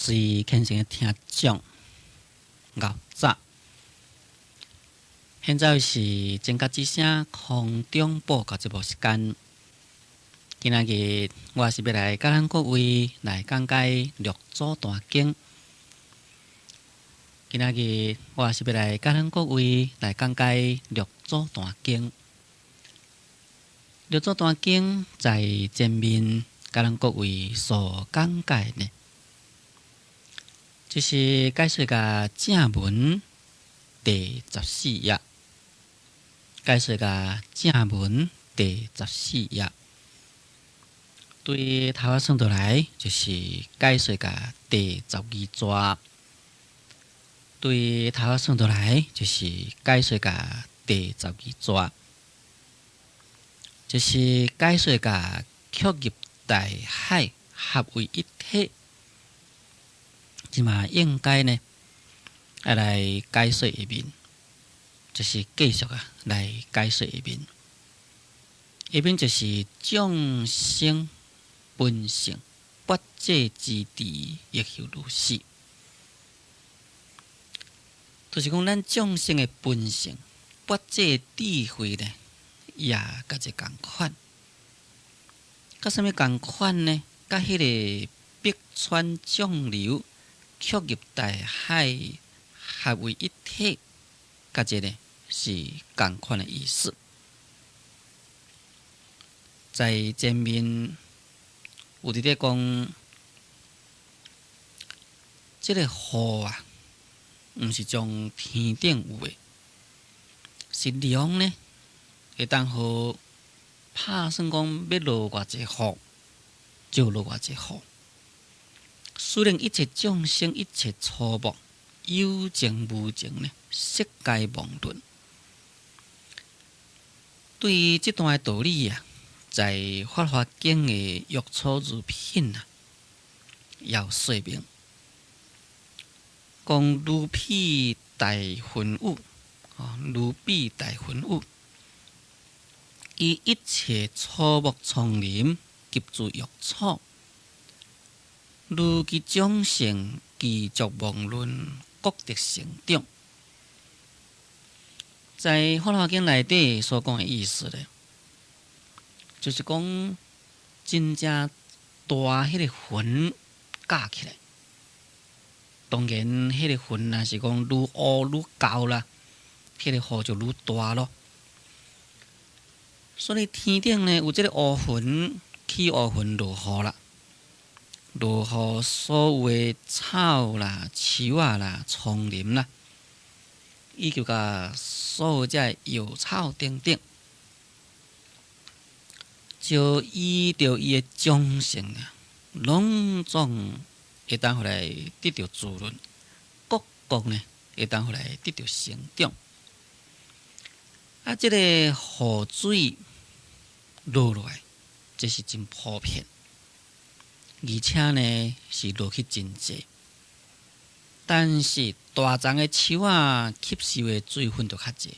随虔诚的听众，牛早。现在是正觉之声空中播告节目时间。今仔日我是要来甲咱各位来讲解六祖坛经。今仔日我是要来甲咱各位来讲解六祖坛经。六祖坛经在前面甲咱各位所讲解呢，就是解说个正文第14页，解说个正文第14页。对头仔算倒来，就是解说个第12节。对头仔算倒来，就是解说个第12节。就是解说个曲入大海合为一体。即嘛应该呢，要来解说一遍，就是继续来解说一遍。一遍就是众生本性不济之地，亦有如是。就是讲，咱众生的本性不济智慧呢，也甲一共款。甲什么共款呢？甲迄个碧川众流曲入大海合为一体，甲这呢是共款的意思。在前面有伫咧讲，这个雨啊，毋是从天顶有诶，是凉呢，会当好拍算讲要落偌济雨，就落偌济雨。虽然一切众生、一切草木有情无情呢，悉皆妄论。对于这段道理啊，在《法华经》的药草如品啊，要说明，讲如彼大云雾，如彼大云雾，以一切草木丛林及诸药草。如其众生继续妄论，各得成长。在《法华经》内底所讲的意思呢，就是讲真正大迄个云架起来。当然，迄个云若是讲愈乌愈高啦，迄个雨就愈大咯。所以天顶呢有这个乌云，起乌云落雨啦。落雨所有的草啦、树啊啦、丛林啦，以及甲所有这药草等等，就依着伊的众生啊，拢总会当互来得到滋润，各国呢会当互来得到成长。啊，这个雨水落来，这是真普遍。而且呢，是落去真济，但是大丛的树啊，吸收的水分就较济。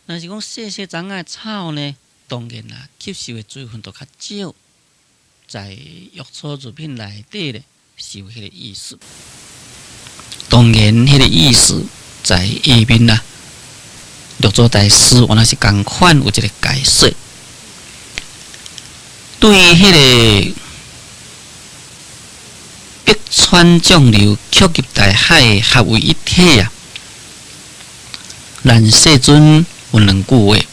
若是讲细细丛的草呢，当然啦，吸收的水分就较少。在药草入品内底呢，是有迄个意思。当然，迄个意思在下面啦。六祖大师原来是共款有一个解说，对于迄个碧川众流曲入大海合为一体啊！咱世尊有两句话，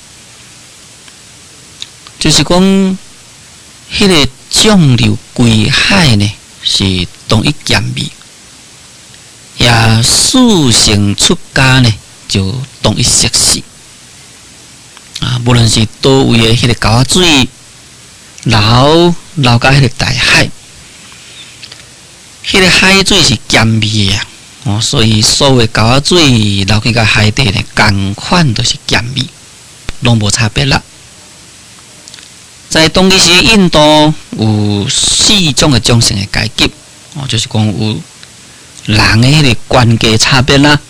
就是讲，迄个众流归海呢，是同一剑味；也四乘出家呢，就同一色系。啊，无论是倒位的迄个沟仔水，流到迄个大海。迄个海水是咸味啊，所以所有沟仔水流去到海底呢，共款都是咸味，拢无差别啦。在当其时印度有4种的众生的阶级，就是讲有人的迄个关系差别啦。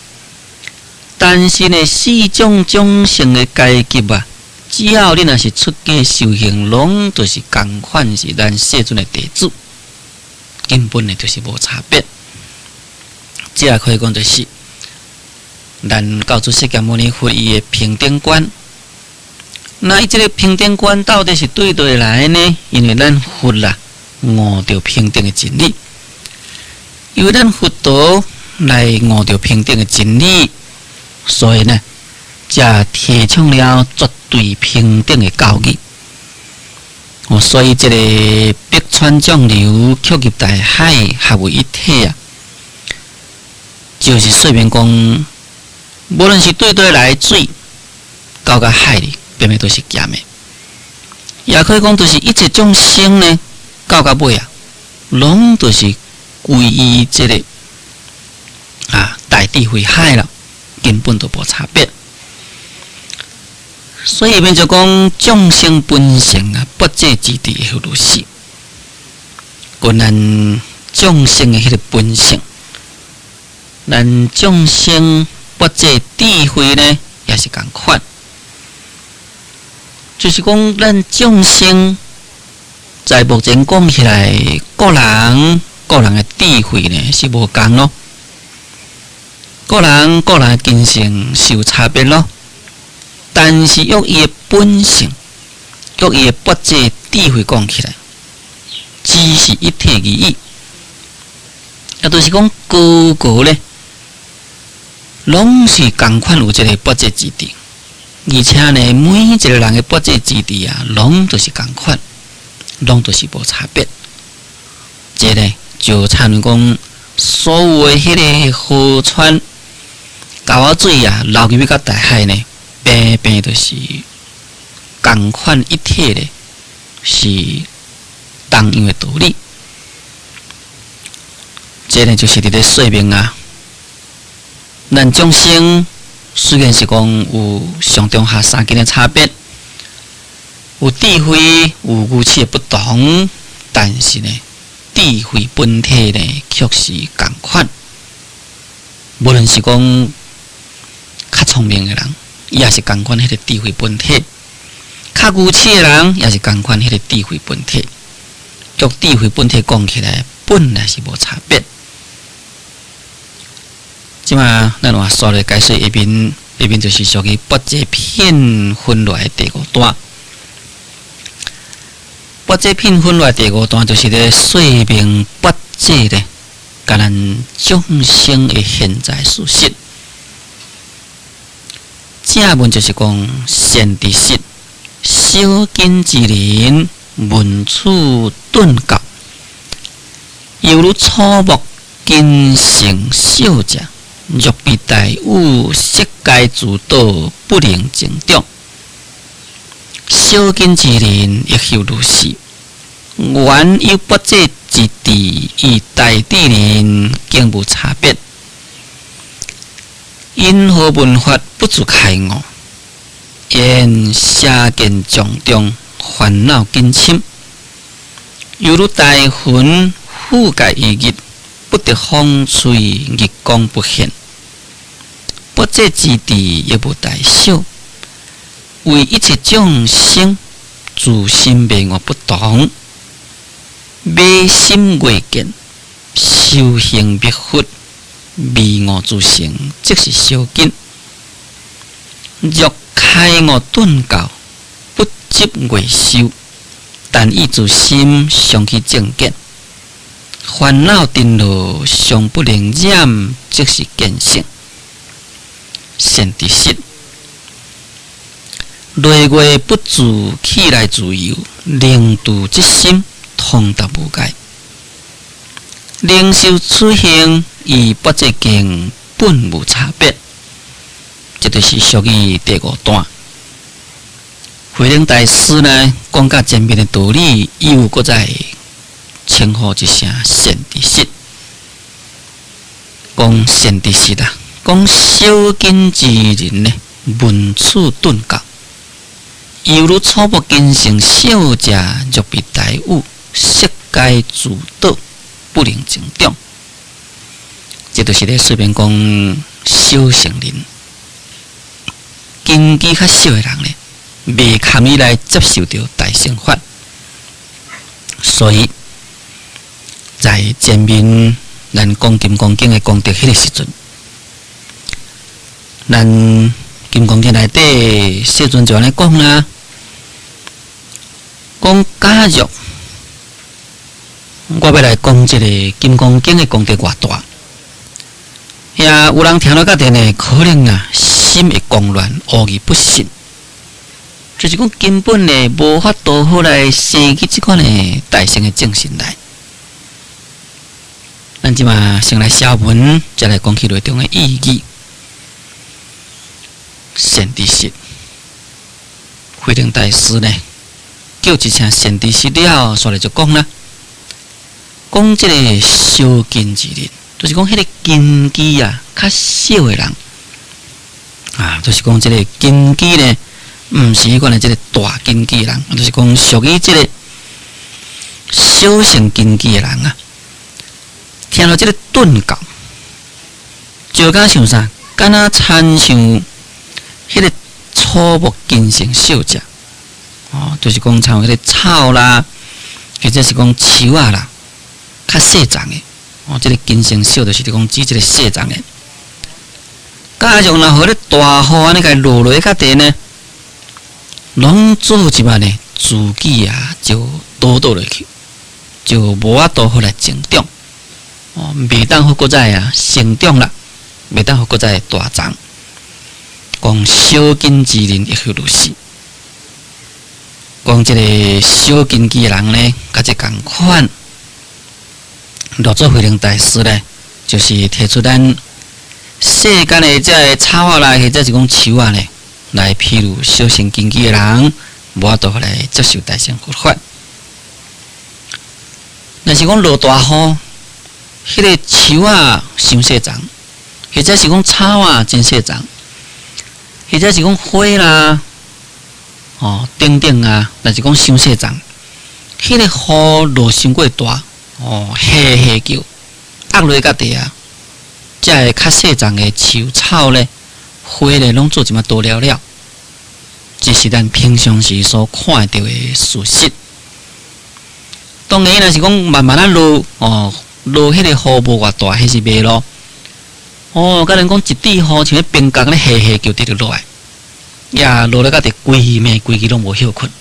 但是呢，4种众生的阶级啊，只要你若是出家修行，拢就是共款是咱世尊的弟子。根本的就是无差别。这也可以讲就是咱教主释迦牟尼佛伊的平等观。那伊这个平等观到底是对对来呢？因为咱佛啦悟着平等的真理，因为咱佛陀来悟着平等的真理，所以呢，才提倡了绝对平等的教义。所以这个北川江流曲入大海合为一体啊，就是说明讲，无论是对对来水，到甲海里。边边都是咸的，也可以讲，就是一切众生呢，到尾啊，拢都是归于这个大智慧海了，根本都无差别。所以，变就讲众生本性啊，不借之地会如是。咱众生的迄个本性，咱众生不借智慧呢，也是共款。就是讲，咱众生在目前讲起来，个人的智慧呢是无共咯，个人的精神是有差别咯。但是用伊的本性，用伊的不借智慧讲起来，只是一体而已。也就是讲，个个咧，拢是共款有这个不借之地。而且呢，每一个人的不借之地啊，拢都是共款，拢都是无差别。这呢，就参如讲，所有的迄个河川、沟仔水啊，流入去到大海呢，边边都是共款一体的，是同样的道理。这呢，就是伫咧说明啊，咱众生。虽然是讲有上中下三根的差别，有智慧、有语气的不同，但是呢，智慧本体呢却是共款。无论是讲较聪明的人，也是共款迄个智慧本体；较愚痴的人，也是共款迄个智慧本体。用智慧本体讲起来，本来是无差别。即嘛，咱话说咧解说一边就是属于不借品分类的第五段。不借品分类第五段就是咧说明不借咧，甲咱众生的现在事实。正文就是讲善知识，小根之人，闻处顿教，犹如草木根成小者。若被大雨，悉皆自倒，不能成长。小根之人亦犹如是，原有不借之地，与大智人竟无差别。因何闻法不自开悟？因邪见重重，烦恼根深，犹如大云覆盖于日。不得风吹，日光不现。不借之地亦无大小，为一切众生自心明悟不同，迷心未见，修行必佛，迷悟自性，即是小根。若开悟顿教，不执未修，但以自心相去正见。烦恼颠落，尚不能染，即是见性。善知识，内外不自，起来自由，令度之心，通达无碍。灵修此行，与不借境本无差别。这就是属于第五段。慧能大师呢，讲甲前面的道理，又搁再称呼一声善知识，讲善知识啦，讲小根之人呢，闻处顿教，犹如草木根成小者，若被大雨，悉皆自倒，不能成长。这就是咧说明讲小乘人，根基较小的人呢，未堪以来接受到大乘法，所以在前面咱讲金刚经的功德迄个时阵，咱金刚经内底世尊就安尼讲啦，讲假若我要来讲这个金刚经的功德偌大，也有人听到甲点呢，可能心会狂乱，恶意不信，就是讲根本呢无法度好来生起这款呢大乘的正信来。咱即嘛先来小文，再来讲起内中的意义。善知识，慧能大师呢叫一声善知识了，所以就讲啦，讲这个小根之人，就是讲迄个根基较小的人就是讲这个根基呢，毋是迄款的这个大根基的人，就是讲属于这个小乘根基的人听到这个顿教，就敢像啥？敢若参像迄个初木根性小者就是讲像迄个草啦，或者是讲树啦，较细长的这个根性小，就是讲指这个细长的。加上若互咧大雨安尼甲落落较地呢，拢做一摆呢，自己就倒落去，就无法度好来成长袂当好搁再成长啦，袂当好搁再大长。讲小根之人亦是如是。讲这个小根基的人呢，甲这共款。落做慧能大师呢，就是提出咱世间的这个草啦，或者是讲树呢，来譬如小乘根基的人，无法度来接受大乘佛法。若是讲落大雨，迄个树伤细长，或者是讲草真细长，或者是讲花啦，等等若是讲伤细长，迄个雨落伤过大，下叫压落甲地才会较细长的树草咧，花咧拢做一嘛多了了，这是咱平常时所看到的事实。当然，若是讲慢慢落落迄个雨无偌大，迄是袂咯。甲人讲一滴雨像咧冰角咧下叫滴落来，落咧甲地规暝规日拢无休困。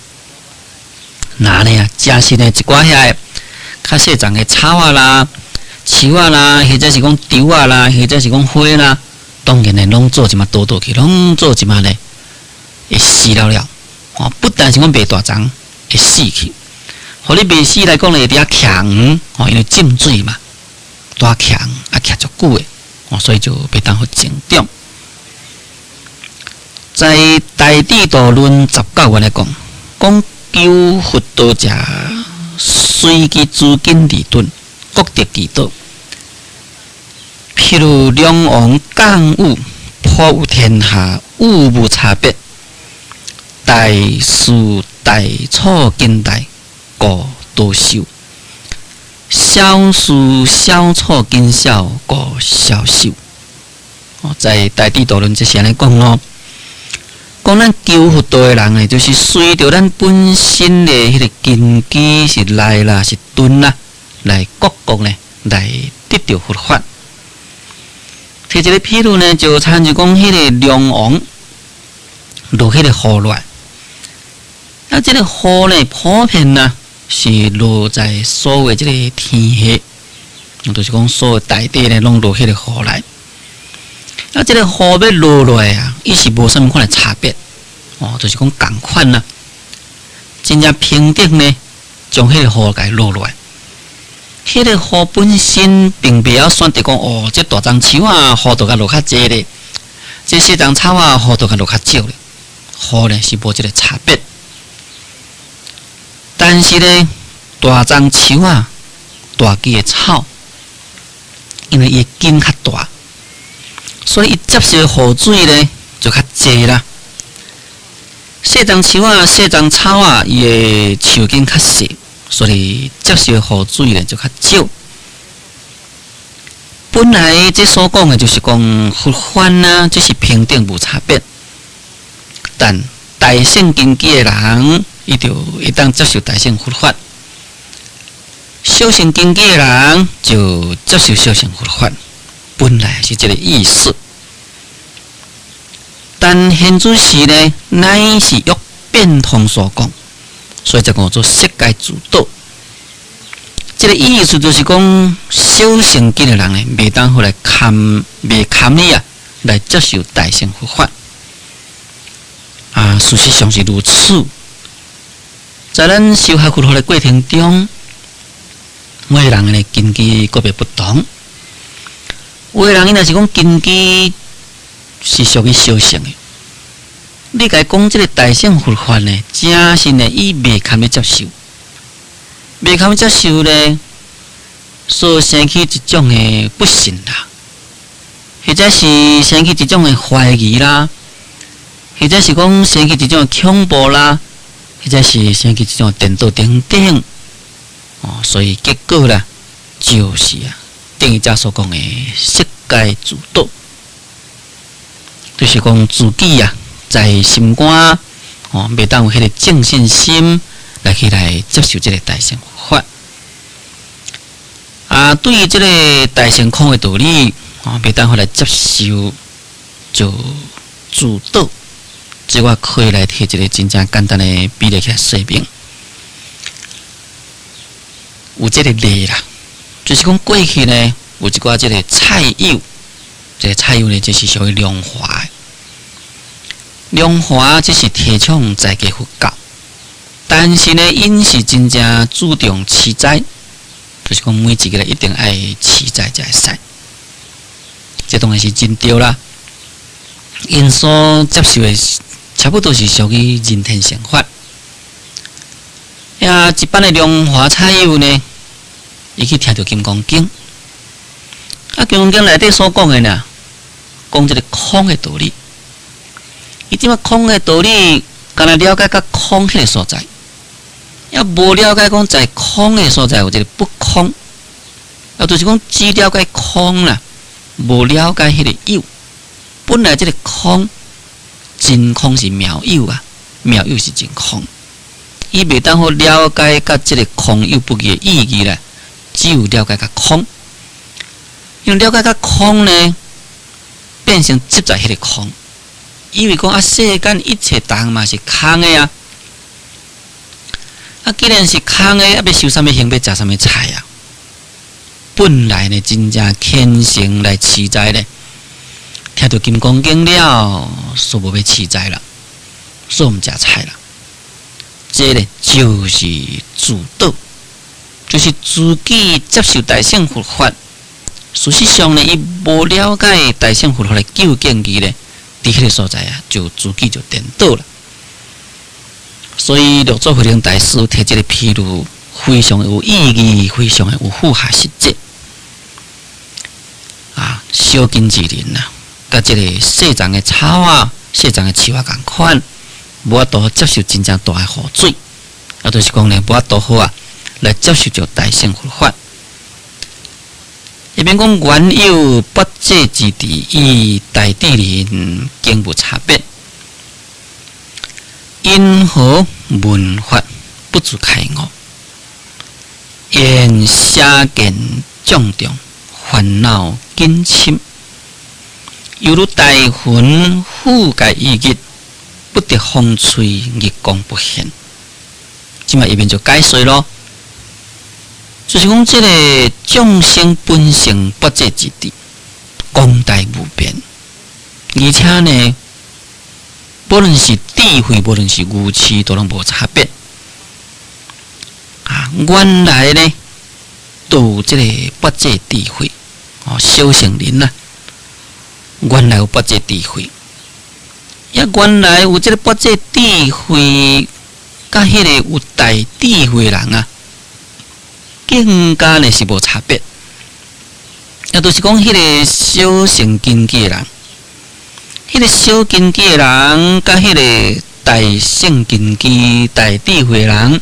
那呢假使呢一寡遐较细长的草啦、树啦，或者是讲稻啦，或者是讲花啦，当然呢拢做一嘛倒去，拢做一嘛呢会死了了。不但是讲袂大长，会死去。互你袂死来讲咧，会伫徛因为浸水嘛，大徛徛足久诶，所以就袂当好成长。在《大智度论》19元来讲，讲求佛道者，随其诸根理顿，各得其道。譬如两王降雨，普有天下，雨无差别。大树大草根大，故多秀；小树小草根小，故小秀。在《大智度论》这些来讲咯，讲咱求佛道的人呢，就是随着咱本身的迄个根基是来啦，是顿啦，来各国呢来得到佛法。摕一个譬如呢，就参像讲迄个龙王落迄个雨落，这个雨呢，普遍是落在所有这个天下，就是讲所有大地呢，拢落迄个雨来。这个雨要落落来伊是无啥物款的差别，就是讲共款真正平等呢，将迄个雨给落落来。迄个雨本身并袂晓选择讲这大丛树雨就甲落较济咧，这细丛草雨就甲落较少咧。雨呢是无这个差别，但是呢，大丛树大枝的草，因为伊根较大，所以伊接受雨水呢就较济啦。细丛树细丛草伊的树根较细，所以接受雨水呢就较少。本来这所讲的就是讲佛法这是平等无差别，但大乘根基的人，伊就会当接受大乘佛法。修行经济的人就接受修行佛法，本来是这个意思。但现主时呢，乃是欲变通所讲，所以才讲做世界主导。这个意思就是讲，修行经的人呢，袂当好来袂堪你啊，来接受大乘佛法。事实上是如此。在咱修学佛法的过程中，每个人的根基个别不同。有的人伊若是讲根基是属于修行的，你甲伊讲这个大乘佛法呢，真是呢，伊袂堪去接受，袂堪去接受呢，所生起一种的不信啦，或者是生起一种的怀疑啦，或者是讲生起一种的恐怖啦，或者是生起一种颠倒等等。所以结果啦，就是等于遮所讲的世界主导，就是讲自己在心肝袂当有迄个正信心来接受这个大乘佛法。对于这个大乘空的道理袂当好来接受，就主导。这我可以来提一个真正简单的比例起来说明。有这个例啦，就是讲过去呢，有一寡这个菜友，这个菜友呢，就是属于良华的。良华只是提倡在家佛教，但是呢，因是真正注重持斋，就是讲每一个人一定爱持斋才会使。这当然是真对啦。因所接受的差不多是属于人天成法。一般的良华菜友呢，伊去听到《金刚经》，《金刚经》内底所讲的呢，讲这个空的道理。伊即马空的道理，敢若了解到空迄个所在，要无了解讲在空的所在有这个不空，就是讲只了解空啦，无了解迄个有。本来这个空，真空是妙有妙有是真空。伊袂当好了解甲这个空有不嘅意义啦，只有了解甲空。因为了解甲空呢，变成执在迄个空。因为讲世间一切当嘛是空的既然是空的，要修什么行，要食什么菜本来呢，真正虔诚来持斋呢，听到金刚经了，所无要持斋啦，所唔食菜啦。这呢就是主导，就是自己接受大乘佛法。事实上呢，伊无了解大乘佛法的究竟义呢，伫迄个所在就自己就颠倒了。所以六祖慧能大师提这个譬喻，非常有意义，非常有符合实际。小根之人甲这个细长的草细长的树共款。无法度接受真正大的雨水，就是讲呢，无法度好来接受着大乘佛法。一边讲原有不济之地，与大地人经无差别，因何闻法不自开悟？言邪见重重，烦恼紧侵，犹如大云覆盖一日。不得风吹，日光不现。即卖一边就解说咯，就是讲这个众生本性不济之地，功大无边，而且呢，不论是智慧，不论是愚痴，都拢无差别。原来呢，都有这个不济智慧，小圣人原来有不济智慧。原来有这个不济智慧，甲迄个有大智慧人更加呢是无差别。就是讲迄个小乘根基人，迄个小根基人，甲迄个大乘根基大智慧人，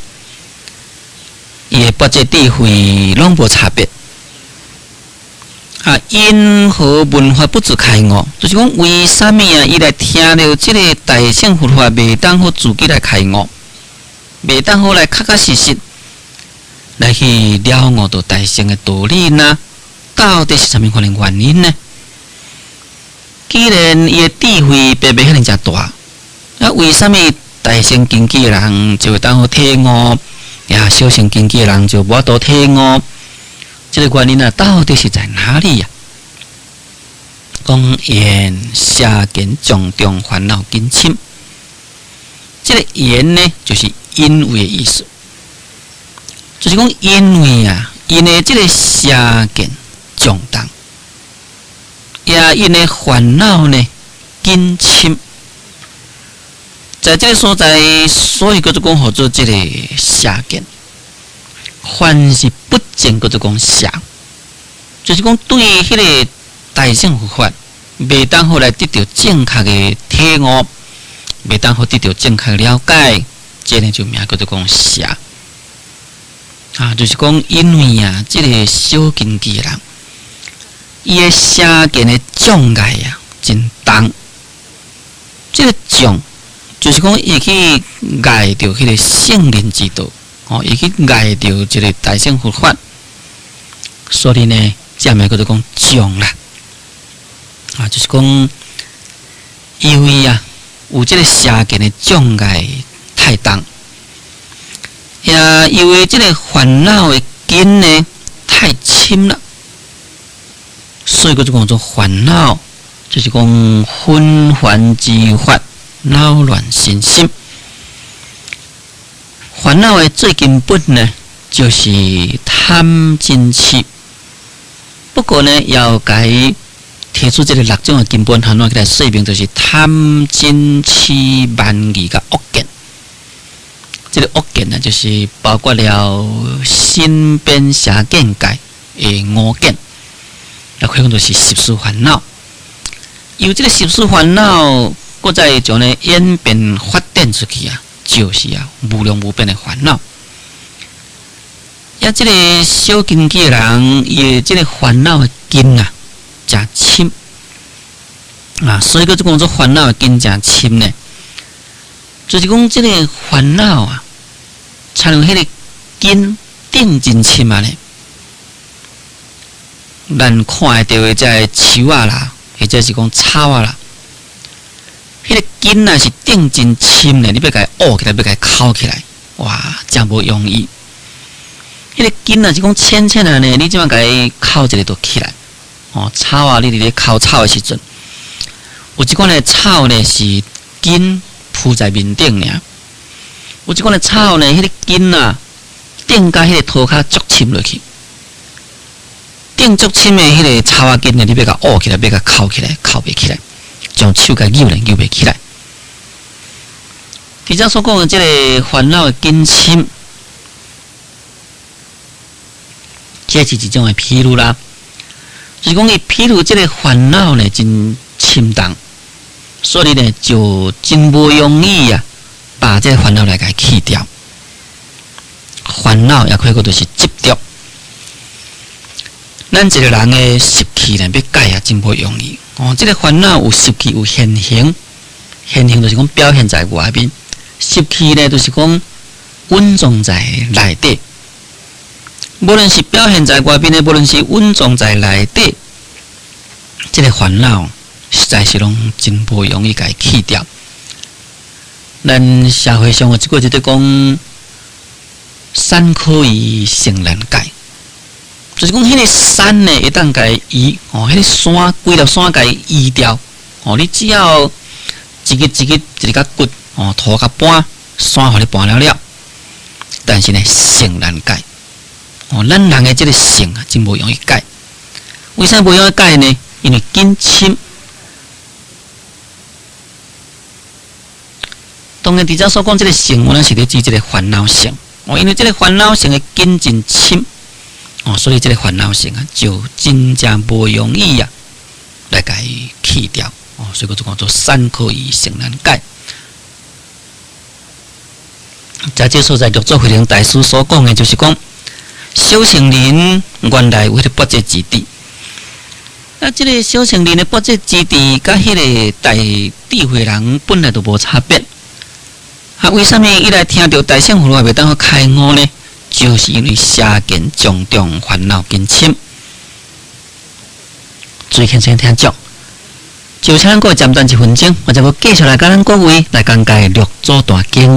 伊个不济智慧拢无差别。因何闻法不自开悟？就是讲为什么伊来听到这个大乘佛法，袂当好自己来开悟，袂当好来确确实实来去了悟到大乘的道理呢？到底是什么可能原因呢？既然伊的智慧并袂遐尼遮大，那为什么大乘经济的人就会当好体悟，呀，小乘经济的人就无法度体悟？这个原因啊，到底是在哪里呀？讲缘邪见种种烦恼根深，这个缘呢，就是因为的意思，就是讲因为啊，因的这个邪见重重，也因的烦恼呢根深，在这个所在，所以叫做讲叫做这个邪见，凡是不正叫做讲邪，就是讲对迄个大乘佛法，袂当好来得到正确的体悟，袂当好得到正确的了解，这呢就名叫做讲邪。就是讲因为啊，这个小经济人，伊个邪见的障碍啊真重，这个障就是讲伊去碍着迄个圣人之道，伊去碍着这个大乘佛法，所以呢，这名叫做讲障啦。就是讲，因为啊，有这个邪见的障碍太重，也因为这个烦恼的根呢太深了，所以叫做讲做烦恼，就是讲纷繁之法，扰乱身心。烦恼的最根本呢，就是贪嗔痴。不过呢，要该提出这个六种的根本烦恼起来说明，就是贪嗔痴慢疑甲恶见。这个恶见呢，就是包括了身边邪见界的五见，也可以讲就是习事烦恼。由这个习事烦恼，搁再将呢演变发展出去啊，就是啊无量无边的烦恼。这个小经济的人，伊这个烦恼的根啊，真深所以讲做烦恼的根真深呢，就是讲这个烦恼啊，才能迄个根定真深呢。咱看得到的这树啊啦，或者是讲草啊啦，迄个根啊是定真深呢，你要甲伊挖起来，要甲伊敲起来，哇，真无容易。迄个根啊是讲浅浅的呢，你即马甲伊敲一个就起来。草啊，你伫咧敲草的时阵，有一款的草呢是根铺在面顶尔，有一款的草呢，迄个根啊顶甲迄个土骹足深落去，顶足深的迄个草啊根呢，你要甲挖起来，要甲敲起来，敲袂起来，将手甲扭咧，扭袂起来。伫遮所讲的即个烦恼的根深，这是一种的譬如啦。就是讲，伊譬如这个烦恼呢，真深重，所以呢，就真无容易啊，把这个烦恼来给去掉。烦恼也可以讲就是执着。咱一个人的习气呢，要改啊，真无容易。这个烦恼有习气，有现行，现行就是讲表现在外面，习气呢，就是讲稳重在内底。无论是表现在外边的，无论是稳重在内底，这个烦恼实在是拢真不容易甲伊去掉。咱社会上有一句就在讲，山可以成人界，就是讲迄个山呢，会当甲伊移，迄个山规条山甲伊移掉，你只要一个甲骨，土甲搬，山互你搬了了，但是呢，成人界。咱人的这个性啊，真无容易改。为啥无容易改呢？因为根深。当然，伫遮所讲这个性，我们是咧指这个烦恼性。因为这个烦恼性的根真深，所以这个烦恼性啊，就真正无容易啊，来甲伊去掉。所以我就讲做山可以成人改。在这所在，六祖慧能大师所讲的，就是讲。小乘人原来有迄个不折之地，这个小乘人的不折之地，甲迄个大智慧人本来就无差别。为什么伊来听到大乘佛法袂当好开悟呢？就是因为邪见种种烦恼根深。最近先听足，就请咱个暂断1分钟，我就要继续来甲咱各位来讲解《六祖坛经》。